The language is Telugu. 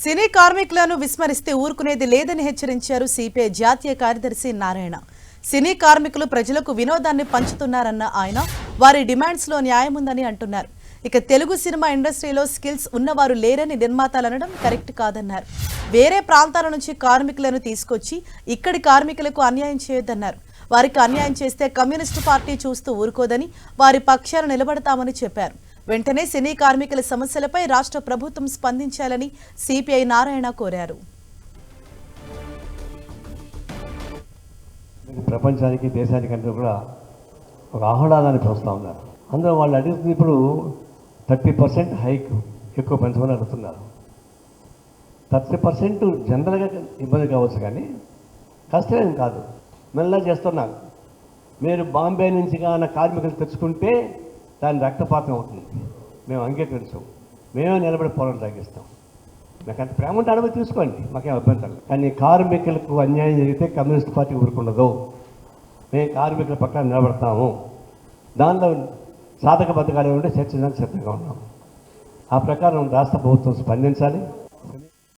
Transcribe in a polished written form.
సినీ కార్మికులను విస్మరిస్తే ఊరుకునేది లేదని హెచ్చరించారు సిపిఐ జాతీయ కార్యదర్శి నారాయణ. సినీ కార్మికులు ప్రజలకు వినోదాన్ని పంచుతున్నారన్న ఆయన వారి డిమాండ్స్ లో న్యాయం ఉందని అంటున్నారు. ఇక తెలుగు సినిమా ఇండస్ట్రీలో స్కిల్స్ ఉన్నవారు లేరని నిర్మాతలు అనడం కరెక్ట్ కాదన్నారు. వేరే ప్రాంతాల నుంచి కార్మికులను తీసుకొచ్చి ఇక్కడి కార్మికులకు అన్యాయం చేయొద్దన్నారు. వారికి అన్యాయం చేస్తే కమ్యూనిస్టు పార్టీ చూస్తూ ఊరుకోదని వారి పక్షాన నిలబడతామని చెప్పారు. వెంటనే సినీ కార్మికుల సమస్యలపై రాష్ట్ర ప్రభుత్వం స్పందించాలని సిపిఐ నారాయణ కోరారు. ప్రపంచానికి దేశానికంటే కూడా ఒక ఆహ్లాదాన్ని చూస్తూ ఉన్నారు. అందులో వాళ్ళు అడుగుతుంది ఇప్పుడు 30% హైక్ ఎక్కువ పెంచమని అడుగుతున్నారు. 30% జనరల్గా ఇబ్బంది కావచ్చు, కానీ కష్టమేం కాదు, మెల్లగా చేస్తున్నారు. మీరు బాంబే నుంచి కానీ కార్మికులు తెచ్చుకుంటే దాని రక్తపాతం అవుతుంది. మేము అంగీకరించాం, మేమే నిలబడి పోరాటం సాగిస్తాం. నాకు అంత ప్రేమ ఉంటే అడవి తీసుకోండి, మాకేం అభ్యంతరం. కానీ కార్మికులకు అన్యాయం జరిగితే కమ్యూనిస్ట్ పార్టీ ఊరుకుండదు. మేము కార్మికుల పక్కన నిలబడతాము. దానిలో సాధక బద్ధకాలు ఉంటే చర్చించడానికి సిద్ధంగా ఉన్నాము. ఆ ప్రకారం రాష్ట్ర ప్రభుత్వం స్పందించాలి.